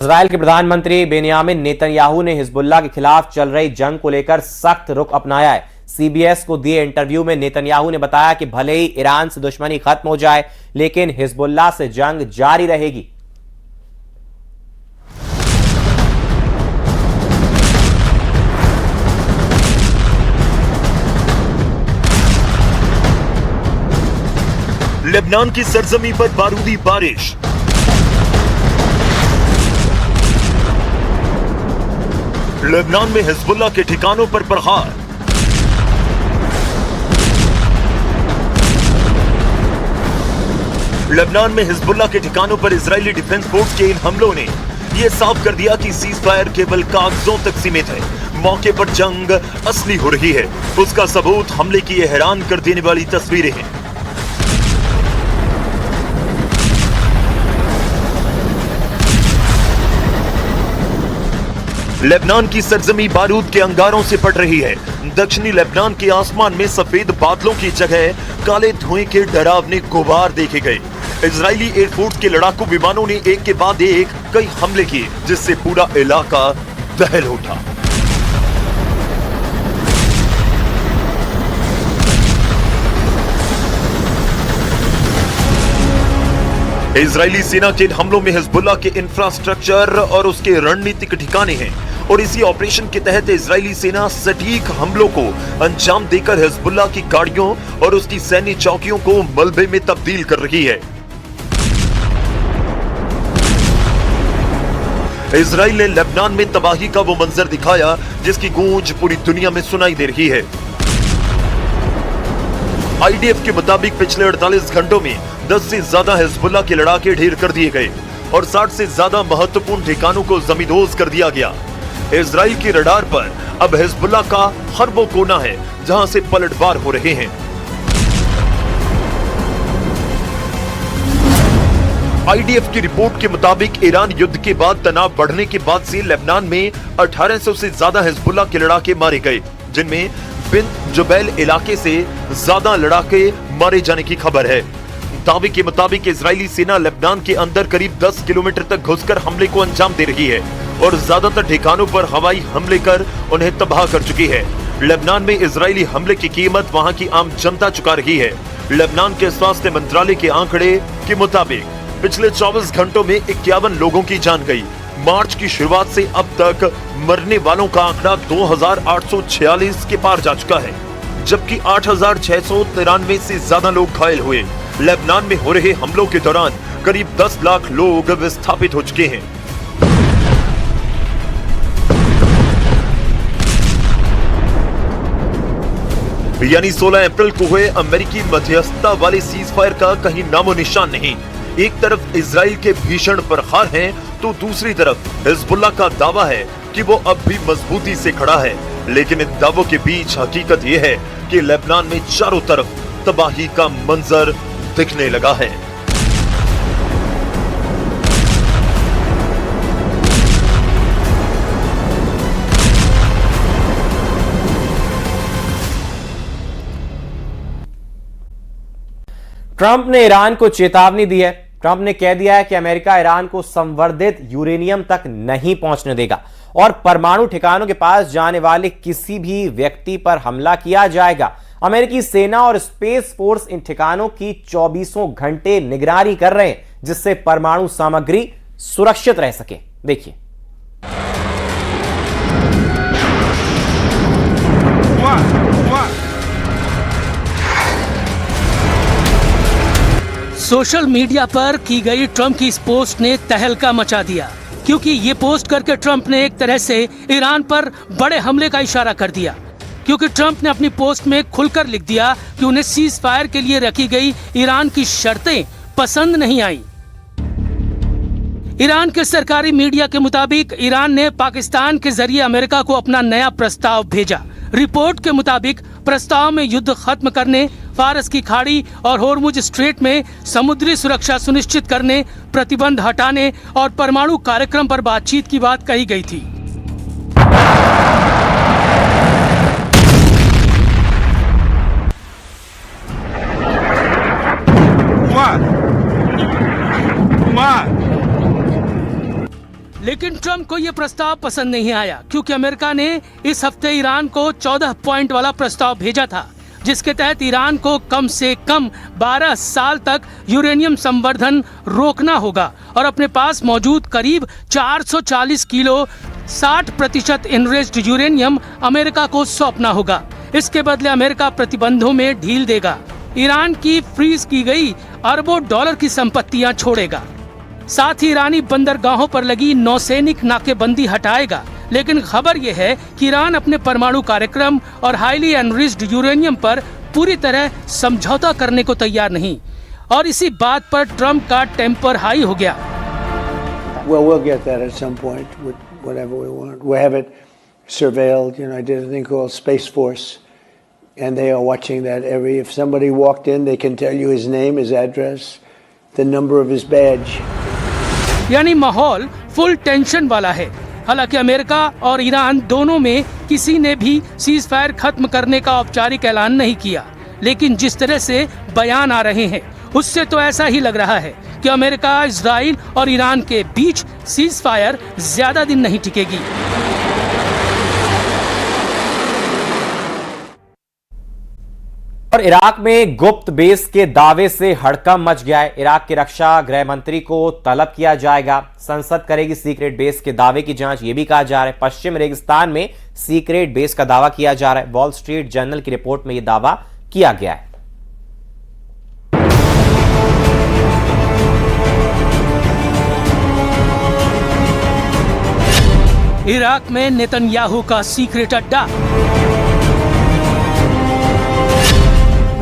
Israel के प्रधानमंत्री Benjamin Netanyahu ने हिजबुल्लाह के खिलाफ चल रही जंग को लेकर सख्त रुख अपनाया है। सीबीएस को दिए इंटरव्यू में नेतन्याहू ने बताया कि भले ही ईरान से दुश्मनी खत्म हो जाए, लेकिन हिजबुल्लाह से जंग जारी रहेगी। लेबनान की सरजमी पर बारूदी बारिश। लेबनान में हिजबुल्लाह के ठिकानों पर प्रहार। लेबनान में हिजबुल्लाह के ठिकानों पर इजरायली डिफेंस फोर्स के इन हमलों ने यह साफ कर दिया कि सीज फायर केवल कागजों तक सीमित है। मौके पर जंग असली हो रही है। उसका सबूत हमले की ये हैरान कर देने वाली तस्वीरें हैं। लेबनान की सरजमी बारूद के अंगारों से पड़ रही है। दक्षिणी लेबनान के आसमान में सफेद बादलों की जगह काले धुएं के डरावने गुबार देखे गए। इजरायली एयरफोर्स के लड़ाकू विमानों ने एक के बाद एक कई हमले किए, जिससे पूरा इलाका दहल उठा। इजरायली सेना के हमलों में हिजबुल्लाह के इंफ्रास्ट्रक्चर और उसके रणनीतिक ठिकाने हैं, और इसी ऑपरेशन के तहत इजरायली सेना सटीक हमलों को अंजाम देकर हिजबुल्लाह की गाड़ियों और उसकी सैन्य चौकियों को मलबे में तब्दील कर रही है। इजराइल ने लेबनान में तबाही का वो मंजर दिखाया जिसकी गूंज पूरी दुनिया में सुनाई दे रही है। आईडीएफ के मुताबिक पिछले 48 घंटों में 10 से ज्यादा हिजबुल्लाह के लड़ाके ढेर कर दिए गए और 60 से ज्यादा महत्वपूर्ण ठिकानों को जमींदोज कर दिया गया। इजराइल के रडार पर अब हिजबुल्लाह का हर वो कोना है जहां से पलटवार हो रहे हैं। आईडीएफ की रिपोर्ट के मुताबिक ईरान युद्ध के बाद तनाव बढ़ने के बाद से लेबनान में 1800 से ज्यादा हिजबुल्लाह के लड़ाके मारे गए, जिनमें बिन्त जुबैल इलाके से ज्यादा लड़ाके मारे जाने की खबर है। दावे के मुताबिक इजरायली सेना लेबनान के अंदर करीब 10 किलोमीटर तक घुसकर हमले को अंजाम दे रही है और ज्यादातर ठिकानों पर हवाई हमले कर उन्हें तबाह कर चुकी है। लेबनान में इजरायली हमले की कीमत वहां की आम जनता चुका रही है। लेबनान के स्वास्थ्य मंत्रालय के आंकड़े के मुताबिक पिछले 24 घंटों में 51 लोगों की जान गई। मार्च की शुरुआत से अब तक मरने वालों का आंकड़ा 2846 के पार जा चुका है, जबकि 8693 से ज्यादा लोग घायल हुए। लेबनान में हो रहे हमलों के दौरान करीब 10 लाख लोग विस्थापित हो चुके हैं। यानी 16 अप्रैल को हुए अमेरिकी मध्यस्थता वाले सीज फायर का कहीं नामो निशान नहीं। एक तरफ इजराइल के भीषण प्रहार हैं, तो दूसरी तरफ हिजबुल्लाह का दावा है कि वो अब भी मजबूती से खड़ा है। लेकिन इन दावों के बीच हकीकत यह है कि लेबनान में चारों तरफ तबाही का मंजर दिखने लगा है। ट्रंप ने ईरान को चेतावनी दी है। ट्रंप ने कह दिया है कि अमेरिका ईरान को संवर्धित यूरेनियम तक नहीं पहुंचने देगा और परमाणु ठिकानों के पास जाने वाले किसी भी व्यक्ति पर हमला किया जाएगा। अमेरिकी सेना और स्पेस फोर्स इन ठिकानों की 24 घंटे निगरानी कर रहे हैं, जिससे परमाणु सामग्री सुरक्षित रह सके। देखिए, सोशल मीडिया पर की गई ट्रंप की इस पोस्ट ने तहलका मचा दिया, क्योंकि ये पोस्ट करके ट्रंप ने एक तरह से ईरान पर बड़े हमले का इशारा कर दिया। क्योंकि ट्रंप ने अपनी पोस्ट में खुलकर लिख दिया कि उन्हें सीज फायर के लिए रखी गई ईरान की शर्तें पसंद नहीं आई। ईरान के सरकारी मीडिया के मुताबिक ईरान ने पाकिस्तान के जरिए अमेरिका को अपना नया प्रस्ताव भेजा। रिपोर्ट के मुताबिक प्रस्ताव में युद्ध खत्म करने, फारस की खाड़ी और होर्मुज स्ट्रेट में समुद्री सुरक्षा सुनिश्चित करने, प्रतिबंध हटाने और परमाणु कार्यक्रम पर बातचीत की बात कही गई थी। लेकिन ट्रंप को यह प्रस्ताव पसंद नहीं आया, क्योंकि अमेरिका ने इस हफ्ते ईरान को 14 पॉइंट वाला प्रस्ताव भेजा था, जिसके तहत ईरान को कम से कम 12 साल तक यूरेनियम संवर्धन रोकना होगा और अपने पास मौजूद करीब 440 किलो 60% एनरिच्ड यूरेनियम अमेरिका को सौंपना होगा। इसके बदले अमेरिका प्रतिबंधों में ढील देगा, ईरान की फ्रीज की गई अरबों डॉलर की संपत्तियां छोड़ेगा, साथ ही ईरानी बंदरगाहों पर लगी नौसैनिक नाकेबंदी हटाएगा। लेकिन खबर यह है कि ईरान अपने परमाणु कार्यक्रम और हाईली एनरिच्ड यूरेनियम पर पूरी तरह समझौता करने को तैयार नहीं, और इसी बात पर ट्रंप का टेम्पर हाई हो गया। Well, we'll get that at some point with whatever we want. We have it surveilled. I did a thing called Space Force, and they are watching that if somebody walked in, they can tell you his name, his address, the number of his badge. यानी माहौल full tension वाला है। हालांकि America और Iran दोनों में किसी ने भी सीज फायर खत्म करने का औपचारिक ऐलान नहीं किया, लेकिन जिस तरह से बयान आ रहे हैं उससे तो ऐसा ही लग रहा है कि अमेरिका, इजराइल और ईरान के बीच सीज फायर ज्यादा दिन नहीं टिकेगी। और इराक में गुप्त बेस के दावे से हड़कंप मच गया है। इराक के रक्षा गृह मंत्री को तलब किया जाएगा, संसद करेगी सीक्रेट बेस के दावे की जांच, यह भी कहा जा रहा है। पश्चिम रेगिस्तान में सीक्रेट बेस का दावा किया जा रहा है। वॉल स्ट्रीट जर्नल की रिपोर्ट में यह दावा किया गया है। इराक में नेतन्याहू का सीक्रेट अड्डा,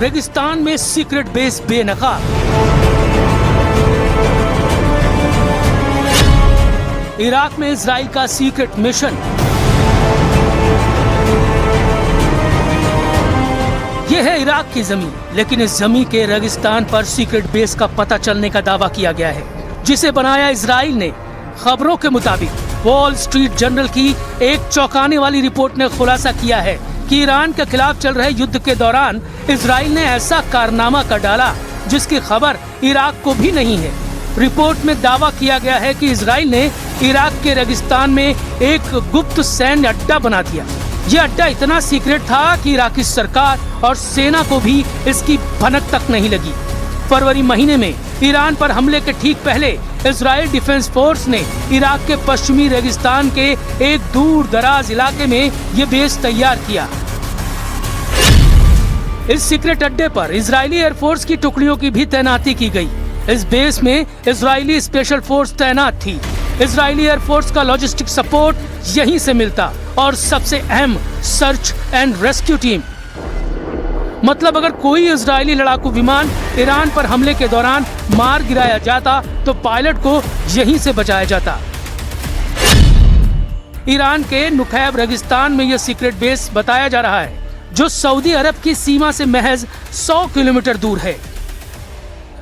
रेगिस्तान में सीक्रेट बेस बेनकाब, इराक में इजराइल का सीक्रेट मिशन, यह है इराक की जमीन, लेकिन इस जमीन के रेगिस्तान पर सीक्रेट बेस का पता चलने का दावा किया गया है, जिसे बनाया इजराइल ने। खबरों के मुताबिक वॉल स्ट्रीट जर्नल की एक चौंकाने वाली रिपोर्ट ने खुलासा किया है कि ईरान के खिलाफ चल रहे युद्ध के दौरान इजराइल ने ऐसा कारनामा कर डाला जिसकी खबर इराक को भी नहीं है। रिपोर्ट में दावा किया गया है कि इजराइल ने इराक के रेगिस्तान में एक गुप्त सैन्य अड्डा बना दिया। यह अड्डा इतना सीक्रेट था कि इराकी सरकार और सेना को भी इसकी भनक तक नहीं लगी। फरवरी महीने में ईरान पर हमले के ठीक पहले इजराइल डिफेंस फोर्स ने इराक के पश्चिमी रेगिस्तान के एक दूर दराज इलाके में यह बेस तैयार किया। इस सीक्रेट अड्डे पर इजरायली एयरफोर्स की टुकड़ियों की भी तैनाती की गई। इस बेस में इजरायली स्पेशल फोर्स तैनात थी। इजरायली एयरफोर्स का लॉजिस्टिक सपोर्ट यहीं से मिलता, और सबसे अहम सर्च एंड रेस्क्यू टीम। मतलब अगर कोई इजरायली लड़ाकू विमान ईरान पर हमले के दौरान मार गिराया जाता तो पायलट को यहीं से बचाया जाता। ईरान के नुखैब रेगिस्तान में यह सीक्रेट बेस बताया जा रहा है, जो सऊदी अरब की सीमा से महज 100 किलोमीटर दूर है।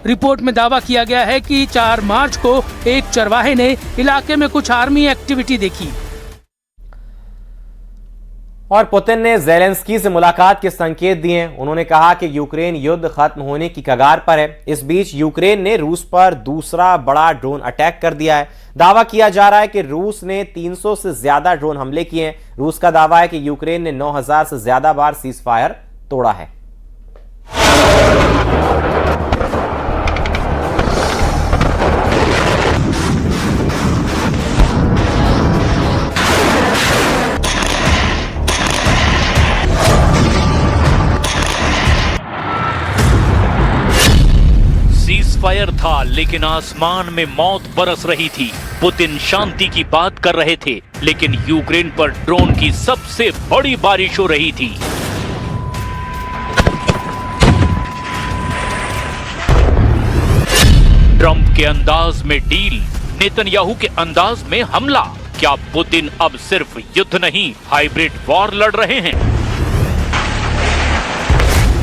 रिपोर्ट में दावा किया गया है कि 4 मार्च को एक चरवाहे ने इलाके में कुछ आर्मी एक्टिविटी देखी। और पुतिन ने ज़ेलेंस्की से मुलाकात के संकेत दिए हैं। उन्होंने कहा कि यूक्रेन युद्ध खत्म होने की कगार पर है। इस बीच यूक्रेन ने रूस पर दूसरा बड़ा ड्रोन अटैक कर दिया है। दावा किया जा रहा है कि रूस ने 300 से ज्यादा ड्रोन हमले किए हैं। रूस का दावा है कि यूक्रेन ने 9000 से ज्यादा बार सीज फायर तोड़ा है। फायर था, लेकिन आसमान में मौत बरस रही थी। पुतिन शांति की बात कर रहे थे, लेकिन यूक्रेन पर ड्रोन की सबसे बड़ी बारिश हो रही थी। ट्रंप के अंदाज में डील, नेतन्याहू के अंदाज में हमला। क्या पुतिन अब सिर्फ युद्ध नहीं, हाइब्रिड वॉर लड़ रहे हैं?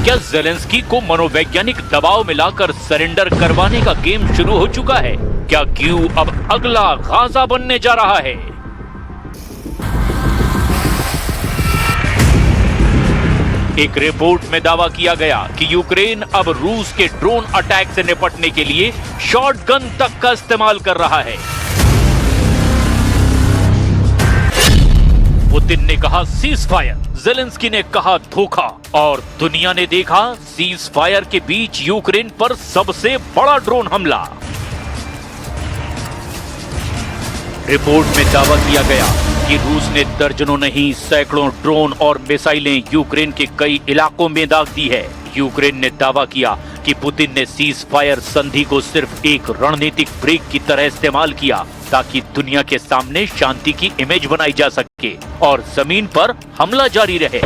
क्या ज़ेलेंस्की को मनोवैज्ञानिक दबाव में लाकर सरेंडर करवाने का गेम शुरू हो चुका है? क्या कीव अब अगला गाजा बनने जा रहा है? एक रिपोर्ट में दावा किया गया कि यूक्रेन अब रूस के ड्रोन अटैक से निपटने के लिए शॉटगन तक का इस्तेमाल कर रहा है। पुतिन ने कहा सीज फायर, जेलेंस्की ने कहा धोखा और दुनिया ने देखा सीज फायर के बीच यूक्रेन पर सबसे बड़ा ड्रोन हमला। रिपोर्ट में दावा किया गया कि रूस ने दर्जनों नहीं सैकड़ों ड्रोन और मिसाइलें यूक्रेन के कई इलाकों में दाग दी है। यूक्रेन ने दावा किया कि पुतिन ने सीज फायर संधि को सिर्फ एक रणनीतिक ब्रेक की तरह इस्तेमाल किया ताकि दुनिया के सामने शांति की इमेज बनाई जा सके और जमीन पर हमला जारी रहे।